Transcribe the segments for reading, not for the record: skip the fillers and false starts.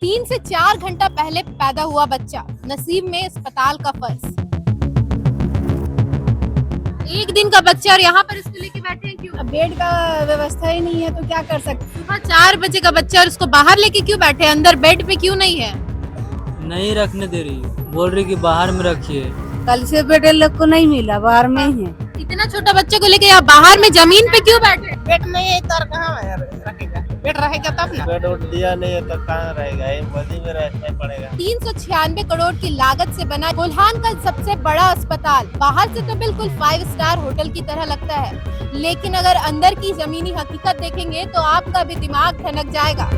3 से 4 घंटा पहले पैदा हुआ बच्चा, नसीब में अस्पताल का फर्श। एक दिन का बच्चा और यहाँ पर इसको लेके बैठे हैं क्यों? अब बेड का व्यवस्था ही नहीं है तो क्या कर सकते। सुबह 4 बजे का बच्चा और उसको बाहर लेके क्यों बैठे हैं? अंदर बेड पे क्यों नहीं है? नहीं रखने दे रही, बोल रही कि बाहर में रखिए। कल से बेड लोग को नहीं मिला, बाहर में ही है। इतना छोटा बच्चे को लेके यहाँ बाहर में जमीन पे क्यों बैठे? बेड नहीं है तो कहाँ रखेगा? बेड रहेगा तब ना। बेड उठ दिया नहीं है तो कहाँ रहेगा? ये बदी में रहना पड़ेगा। 396 करोड़ की लागत से बना कोल्हान का सबसे बड़ा अस्पताल बाहर से तो बिल्कुल 5 स्टार होटल की तरह लगता है, लेकिन अगर अंदर की जमीनी हकीकत देखेंगे तो आपका भी दिमाग ठनक जाएगा।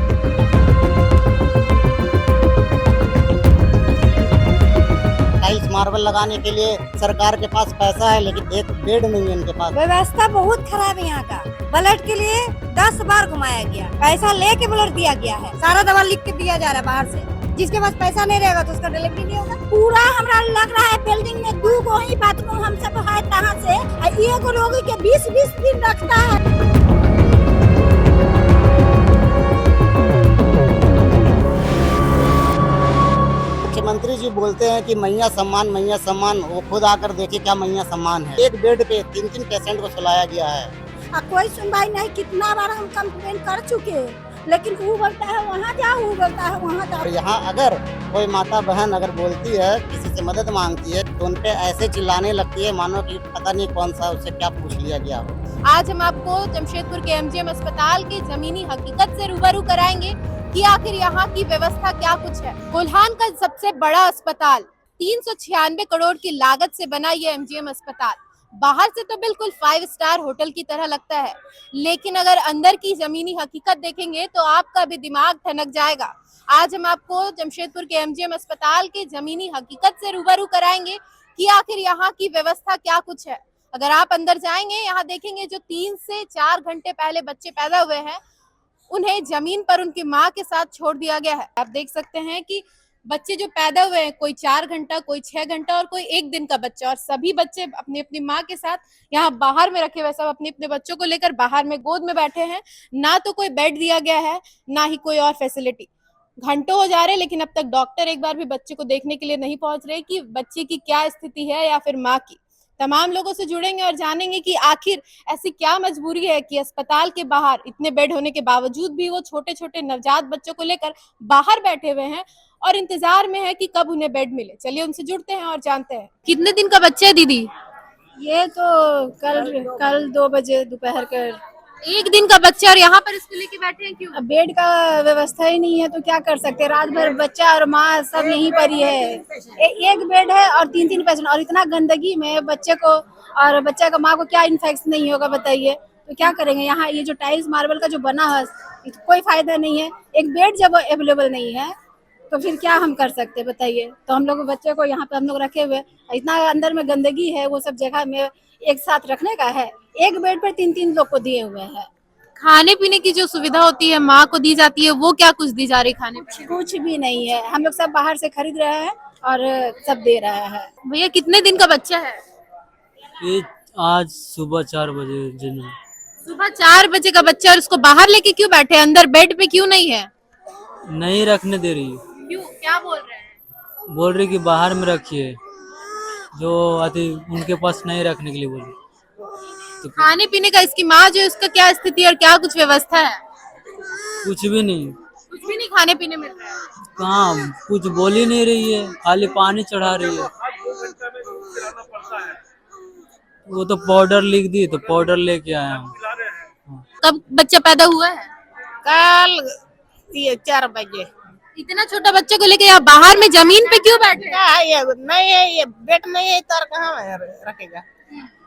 टाइल्स मार्बल लगाने के लिए सरकार के पास पैसा है, लेकिन एक बेड नहीं है इनके पास। व्यवस्था बहुत खराब है यहाँ का। ब्लड के लिए 10 बार घुमाया गया, पैसा लेके ब्लड दिया गया है, सारा दवा लिख के दिया जा रहा है बाहर से। जिसके पास पैसा नहीं रहेगा तो उसका डिलीवरी नहीं होगा। पूरा हमरा लग रहा है बिल्डिंग में 2 गो ही बाथरूम हम सब है तहाँ से, एक रोगी के 20-20 दिन रखता है। मुख्यमंत्री जी बोलते हैं कि मैया सम्मान, मैया सम्मान। वो खुद आकर देखे क्या मैया सम्मान है। एक बेड पे 3-3 पेशेंट को सुलाया गया है। कोई सुनवाई नहीं। कितना बार हम कंप्लेन कर चुके हैं, लेकिन वो बोलता है वहाँ जाओ, वो बोलता है वहाँ जाओ। और यहाँ अगर कोई माता बहन अगर बोलती है, किसी से मदद मांगती है, तो उनपे ऐसे चिल्लाने लगती है मानो कि पता नहीं कौन सा उससे क्या पूछ लिया गया हो। आज हम आपको जमशेदपुर के एमजीएम अस्पताल की जमीनी हकीकत से रूबरू कराएंगे कि आखिर यहाँ की व्यवस्था क्या कुछ है। कोल्हान का सबसे बड़ा अस्पताल, 396 करोड़ की लागत से बना ये एमजीएम अस्पताल बाहर से तो बिल्कुल 5 स्टार होटल की तरह लगता है, लेकिन अगर अंदर की जमीनी हकीकत देखेंगे तो आपका भी दिमाग ठनक जाएगा। आज हम आपको जमशेदपुर के एमजीएम अस्पताल की जमीनी हकीकत से रूबरू कराएंगे कि आखिर यहाँ की व्यवस्था क्या कुछ है। अगर आप अंदर जाएंगे, यहाँ देखेंगे जो 3 से 4 घंटे पहले बच्चे पैदा हुए हैं, उन्हें जमीन पर उनकी माँ के साथ छोड़ दिया गया है। आप देख सकते हैं कि बच्चे जो पैदा हुए हैं, कोई 4 घंटा, कोई 6 घंटा और कोई 1 दिन का बच्चा, और सभी बच्चे अपनी अपनी माँ के साथ यहाँ बाहर में रखे हुए, सब अपने अपने बच्चों को लेकर बाहर में गोद में बैठे हैं। ना तो कोई बेड दिया गया है, ना ही कोई और फैसिलिटी। घंटों हो जा रहे हैं, लेकिन अब तक डॉक्टर एक बार भी बच्चे को देखने के लिए नहीं पहुंच रहे कि बच्चे की क्या स्थिति है या फिर माँ की। तमाम लोगों से जुड़ेंगे और जानेंगे कि आखिर ऐसी क्या मजबूरी है कि अस्पताल के बाहर इतने बेड होने के बावजूद भी वो छोटे छोटे नवजात बच्चों को लेकर बाहर बैठे हुए हैं और इंतजार में है कि कब उन्हें बेड मिले। चलिए उनसे जुड़ते हैं और जानते हैं। कितने दिन का बच्चा है दीदी? ये तो कल 2 बजे दोपहर के। एक दिन का बच्चा और यहाँ पर इसको लेके बैठे हैं क्यों? अब बेड का व्यवस्था ही नहीं है तो क्या कर सकते। रात भर बच्चा और माँ सब यहीं पर ही है। एक बेड है और 3-3 पेशेंट, और इतना गंदगी में बच्चे को और बच्चे का माँ को क्या इन्फेक्शन नहीं होगा बताइए। तो क्या करेंगे। यहाँ ये जो टाइल्स मार्बल का जो बना है, कोई फायदा नहीं है। एक बेड जब अवेलेबल नहीं है तो फिर क्या हम कर सकते बताइए। तो हम लोग बच्चे को यहाँ पे हम लोग रखे हुए, इतना अंदर में गंदगी है, वो सब जगह में एक साथ रखने का है। एक बेड पर 3-3 लोग को दिए हुए हैं। खाने पीने की जो सुविधा होती है माँ को दी जाती है, वो क्या कुछ दी जा रही खाने पीने? कुछ भी नहीं है। हम लोग सब बाहर से खरीद रहे हैं और सब दे रहा है। भैया कितने दिन का बच्चा है? ये आज सुबह 4 बजे दिन सुबह 4 बजे का बच्चा और उसको बाहर लेके क्यों बैठे हैं? अंदर बेड पे क्यों नहीं है? नहीं रखने दे रही, क्यों, क्या बोल रहे हैं? बोल रही कि बाहर में रखिए, जो अति उनके पास नहीं रखने के लिए बोली। तो खाने पीने का इसकी माँ जो है उसका क्या स्थिति और क्या कुछ व्यवस्था है? कुछ भी नहीं, कुछ भी नहीं खाने पीने मिल रहा है। कहाँ कुछ बोल ही नहीं रही है, खाली पानी चढ़ा रही है। वो तो पाउडर लिख दी तो पाउडर लेके आया हूँ। कब बच्चा पैदा हुआ है? कल 4 बजे। इतना छोटा बच्चे को लेके यहाँ बाहर में जमीन पे क्यों बैठे हैं? क्या है ये? नहीं है, ये बेड नहीं है तो कहाँ रखेगा?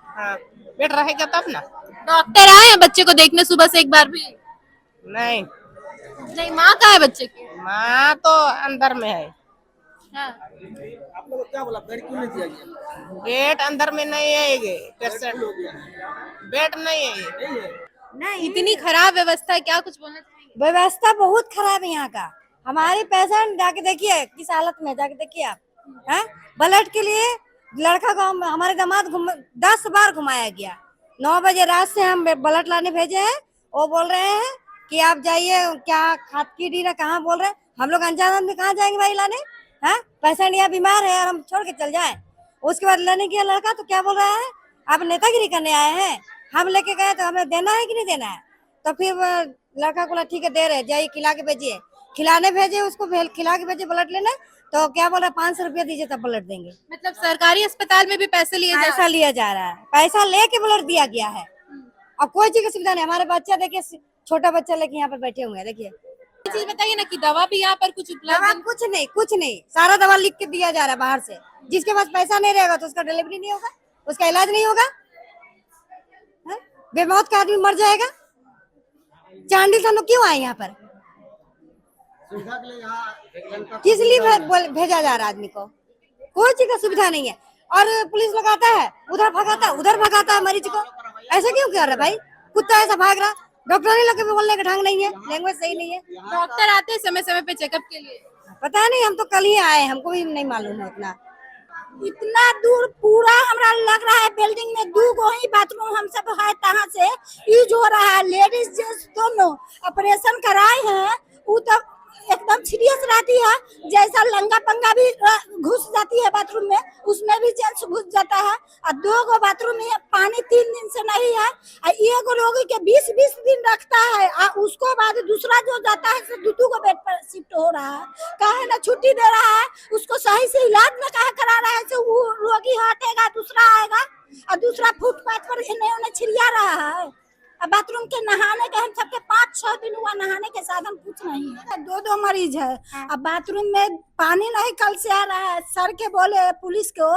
हाँ, बेड रहेगा तब ना। डॉक्टर आए हैं बच्चे को देखने सुबह से एक बार भी? नहीं, नहीं। माँ कहाँ है बच्चे की? माँ तो अंदर में है। हाँ। आप लोग क्या बोला, बेड क्यों नहीं दिया गया? बेड अंदर में नहीं है, पेशेंट बेड नहीं है। नहीं, इतनी खराब व्यवस्था है, क्या कुछ बोलना चाहेंगे? व्यवस्था बहुत खराब है यहाँ का। हमारे पेशेंट जाके देखिए किस हालत में, जाके देखिए आप। हैं, ब्लड के लिए लड़का को हमारे दामाद 10 बार घुमाया गया। 9 बजे रात से हम ब्लड लाने भेजे हैं। वो बोल रहे हैं कि आप जाइए, क्या खाद की डी ना कहाँ बोल रहे हैं। हम लोग अनजान आदमी कहाँ जाएंगे भाई लाने? हाँ, पैसा नहीं है, बीमार है और हम छोड़ के चल जाए। उसके बाद लेने गया लड़का तो क्या बोल रहा है, आप नेतागिरी करने आए हैं, हम लेके गए तो हमें देना है कि नहीं देना है? तो फिर वो लड़का बोला ठीक है दे रहे, जाइए खिला के भेजिए। खिलाने भेजे उसको, खिला के भेजे ब्लड लेने, तो क्या बोल रहा है 500 रुपया दीजिए तब ब्लड देंगे। मतलब सरकारी अस्पताल में भी पैसे लिए जा पैसा लिया जा रहा है, पैसा लेके ब्लड दिया गया है और कोई चीज की सुविधा नहीं। हमारे बच्चा देखिए, छोटा बच्चा लेके यहाँ पर बैठे हुए हैं, देखिए। एक चीज बताइए ना कि दवा भी यहाँ पर कुछ उपलब्ध दवा है? कुछ नहीं, सारा दवा लिख के दिया जा रहा है बाहर से। जिसके पास पैसा नहीं रहेगा तो उसका डिलीवरी नहीं होगा, उसका इलाज नहीं होगा, बेमौत का आदमी मर जाएगा। चांडिल हम लोग क्यों आए यहाँ पर? किस लिए भेजा जा रहा है आदमी को? कोई चीज का सुविधा नहीं है। और पुलिस लोग आता है, उधर भगाता है मरीज को। ऐसा क्यों कर रहा है भाई? कुत्ता ऐसा भाग रहा। डॉक्टर लोग भी बोलने का ढंग नहीं है, लैंग्वेज सही नहीं है। डॉक्टर आते हैं समय समय पे चेकअप के लिए? पता नहीं, हम तो कल ही आए, हमको भी नहीं मालूम है उतना। इतना दूर पूरा हमरा लग रहा है बिल्डिंग में 2 ही बाथरूम हम सब है, तहाँ से यूज हो रहा है। लेडीज जेंट्स दोनों ऑपरेशन कराए हैं, वो तो एकदम सीरियस रहती है। जैसा लंगा पंगा भी घुस जाती है बाथरूम में, उसमें भी जेंट्स घुस जाता है। और 2 बाथरूम में पानी 3 दिन से नहीं है। और एक रोगी के 20-20 दिन रखता है और उसको बाद दूसरा जो जाता है 2 बेड पर शिफ्ट हो रहा है। काहे ना छुट्टी दे रहा है, उसको सही से इलाज में काहे करा रहा है? तो वो रोगी हटेगा, दूसरा आएगा और दूसरा फुटपाथ पर इन्हें उन्हें छिड़िया रहा है। अब बाथरूम के नहाने के हम सबके 5-6 दिन हुआ, नहाने के साधन कुछ नहीं है। 2 मरीज है। अब बाथरूम में पानी नहीं कल से आ रहा है। सर के बोले पुलिस को,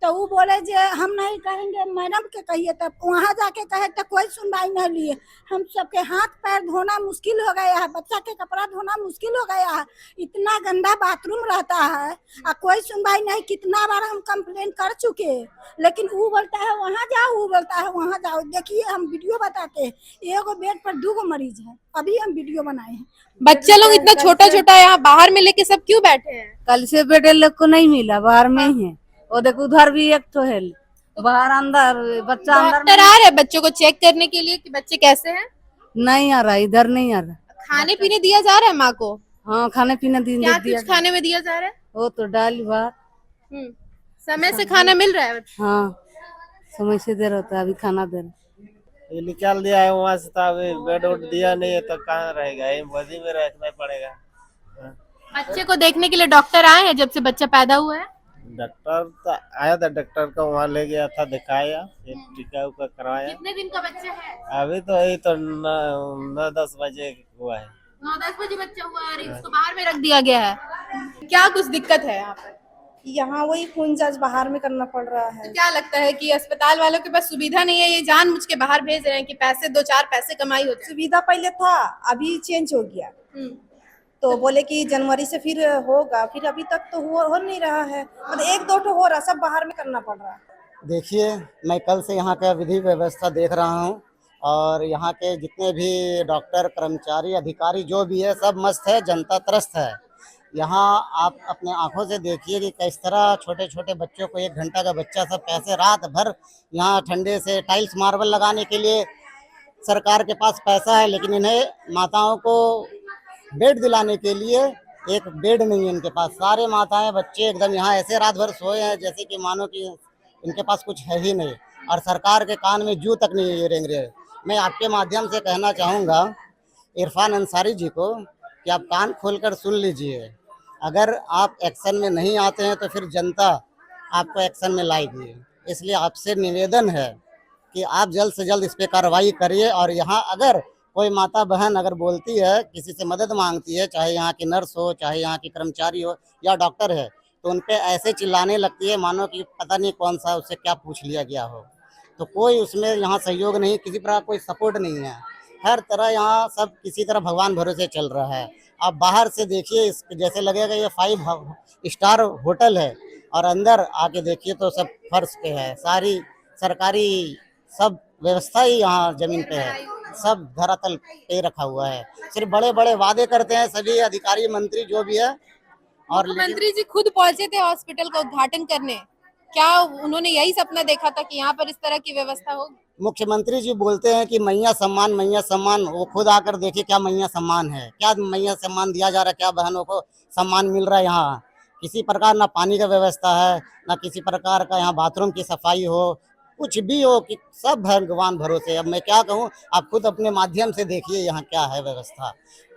तो वो बोले जे हम नहीं कहेंगे, मैडम के कहिए। तब वहाँ जाके कहे तो कोई सुनवाई नहीं लिए। हम सबके हाथ पैर धोना मुश्किल हो गया है, बच्चा के कपड़ा धोना मुश्किल हो गया है। इतना गंदा बाथरूम रहता है और कोई सुनवाई नहीं। कितना बार हम कंप्लेन कर चुके, लेकिन वो बोलता है वहाँ जाओ, वो बोलता है वहाँ जाओ। देखिए हम वीडियो बताते हैं, 1 बेड पर 2 मरीज है। अभी हम वीडियो बनाए हैं। बच्चे लोग इतना छोटा छोटा यहाँ बाहर में लेके सब क्यों बैठे हैं? कल से बेटे लोग को नहीं मिला, बाहर में ही है। वो देखो उधर भी एक तो है, बाहर अंदर बच्चा अंदर डॉक्टर आ रहे बच्चों को चेक करने के लिए कि बच्चे कैसे हैं? नहीं आ रहा, इधर नहीं आ रहा। खाने पीने दिया जा रहा है माँ को? हाँ, खाने पीने क्या दिया कुछ खाने में दिया जा रहा है? वो तो दाल भात। समय से खाना मिल रहा है? हाँ, समय से दे रहा था, अभी खाना दे रहा। ये निकाल दिया है वहाँ से, तो अभी बेड उड दिया नहीं है तो कहाँ रहेगा? ये बदी में रखना पड़ेगा। बच्चे को देखने के लिए डॉक्टर आए हैं जब से बच्चा पैदा हुआ है? डॉक्टर तो आया था, डॉक्टर को वहाँ ले गया था, दिखाया, टीका उका करवाया। कितने दिन का बच्चा है? अभी तो यही तो 9-10 बजे हुआ है। 9-10 बजे बच्चा हुआ है और इसको बाहर में रख दिया गया है। क्या कुछ दिक्कत है यहाँ पर? यहाँ वही खून जांच बाहर में करना पड़ रहा है। तो क्या लगता है कि अस्पताल वालों के पास सुविधा नहीं है, ये जानबूझ के बाहर भेज रहे हैं कि पैसे 2-4 पैसे कमाई हो जाए? सुविधा पहले था, अभी चेंज हो गया। तो बोले कि जनवरी से फिर होगा, फिर अभी तक तो हो नहीं रहा है। मतलब 1-2 हो रहा, सब बाहर में करना पड़ रहा है। देखिए, मैं कल से यहाँ का विधि व्यवस्था देख रहा हूँ और यहाँ के जितने भी डॉक्टर, कर्मचारी, अधिकारी जो भी है, सब मस्त है, जनता त्रस्त है। यहाँ आप अपने आंखों से देखिए कि किस तरह छोटे छोटे बच्चों को, 1 घंटा का बच्चा सब पैसे रात भर यहाँ ठंडे से टाइल्स मार्बल लगाने के लिए सरकार के पास पैसा है, लेकिन इन्हें माताओं को बेड दिलाने के लिए एक बेड नहीं है इनके पास। सारे माताएं बच्चे एकदम यहाँ ऐसे रात भर सोए हैं जैसे कि मानो कि इनके पास कुछ है ही नहीं, और सरकार के कान में जू तक नहीं रेंग रहे। मैं आपके माध्यम से कहना चाहूँगा इरफान अंसारी जी को कि आप कान खोलकर सुन लीजिए। अगर आप एक्शन में नहीं आते हैं तो फिर जनता आपको एक्शन में लाएगी। इसलिए आपसे निवेदन है कि आप जल्द से जल्द इस पर कार्रवाई करिए। और यहाँ अगर कोई माता बहन अगर बोलती है, किसी से मदद मांगती है, चाहे यहाँ की नर्स हो, चाहे यहाँ की कर्मचारी हो या डॉक्टर है, तो उन पे ऐसे चिल्लाने लगती है मानो कि पता नहीं कौन सा उससे क्या पूछ लिया गया हो। तो कोई उसमें यहाँ सहयोग नहीं, किसी प्रकार कोई सपोर्ट नहीं है। हर तरह यहाँ सब किसी तरह भगवान भरोसे चल रहा है। आप बाहर से देखिए, जैसे लगेगा ये 5 स्टार होटल है, और अंदर आके देखिए तो सब फर्श पे है। सारी सरकारी सब व्यवस्था ही यहाँ जमीन पे है, सब धरातल पे रखा हुआ है। सिर्फ बड़े बड़े वादे करते हैं सभी अधिकारी, मंत्री जो भी है। और मुख्यमंत्री जी खुद पहुंचे थे हॉस्पिटल का उद्घाटन करने, क्या उन्होंने यही सपना देखा था कि यहाँ पर इस तरह की व्यवस्था होगी? मुख्यमंत्री जी बोलते हैं कि मैया सम्मान, वो खुद आकर देखिए क्या मैया सम्मान है, क्या मैया सम्मान दिया जा रहा है, क्या बहनों को सम्मान मिल रहा है। यहाँ किसी प्रकार ना पानी का व्यवस्था है, ना किसी प्रकार का यहाँ बाथरूम की सफाई हो, कुछ भी हो, कि सब भगवान भरोसे। अब मैं क्या कहूँ, आप खुद अपने माध्यम से देखिए यहाँ क्या है व्यवस्था।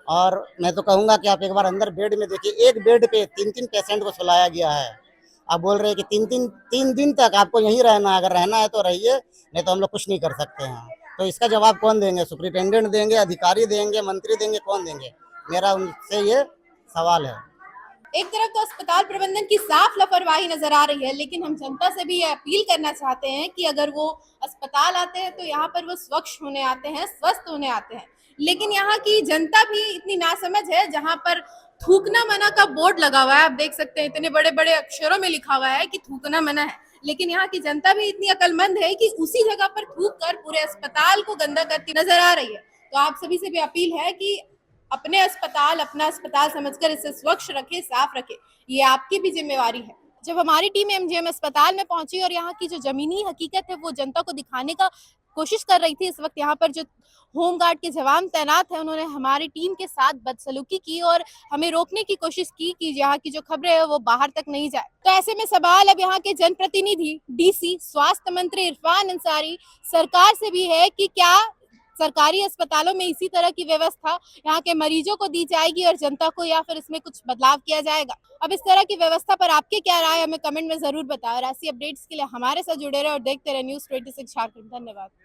और मैं तो कहूँगा कि आप एक बार अंदर बेड में देखिए, एक बेड पे 3-3 पेशेंट को सुलाया गया है। आप बोल रहे हैं कि 3 दिन तक आपको यहीं रहना है, अगर रहना है तो रहिए, नहीं तो हम लोग कुछ नहीं कर सकते हैं। तो इसका जवाब कौन देंगे? सुपरिटेंडेंट देंगे, अधिकारी देंगे, मंत्री देंगे, कौन देंगे? मेरा उनसे ये सवाल है। एक तरफ तो अस्पताल प्रबंधन की साफ लापरवाही नजर आ रही है, लेकिन हम जनता से भी ये अपील करना चाहते हैं कि अगर वो अस्पताल आते हैं तो यहाँ पर वो स्वच्छ होने आते हैं, स्वस्थ होने आते हैं। लेकिन यहाँ की जनता भी इतनी नासमझ है, जहाँ पर थूकना मना का बोर्ड लगा हुआ है, आप देख सकते हैं इतने बड़े बड़े अक्षरों में लिखा हुआ है कि थूकना मना है, लेकिन यहाँ की जनता भी इतनी अकलमंद है कि उसी जगह पर थूक कर पूरे अस्पताल को गंदा करती नजर आ रही है। तो आप सभी से भी अपील है कि अपने अस्पताल अपना अस्पताल समझकर इसे स्वच्छ रखे, साफ रखे, ये आपकी भी जिम्मेवारी है। जब हमारी टीम एमजीएम अस्पताल में पहुंची और यहाँ की जो जमीनी हकीकत है वो जनता को दिखाने का कोशिश कर रही थी, इस वक्त यहाँ पर जो होमगार्ड के जवान तैनात हैं उन्होंने हमारी टीम के साथ बदसलूकी की और हमें रोकने की कोशिश की कि यहाँ की जो खबरें है वो बाहर तक नहीं जाए। तो ऐसे में सवाल अब यहाँ के जनप्रतिनिधि, डीसी, स्वास्थ्य मंत्री इरफान अंसारी सरकार से भी है कि क्या सरकारी अस्पतालों में इसी तरह की व्यवस्था यहाँ के मरीजों को दी जाएगी और जनता को, या फिर इसमें कुछ बदलाव किया जाएगा। अब इस तरह की व्यवस्था पर आपके क्या राय है, हमें कमेंट में जरूर बताएं और ऐसी अपडेट्स के लिए हमारे साथ जुड़े रहे और देखते रहे न्यूज़ 26 झारखंड। धन्यवाद।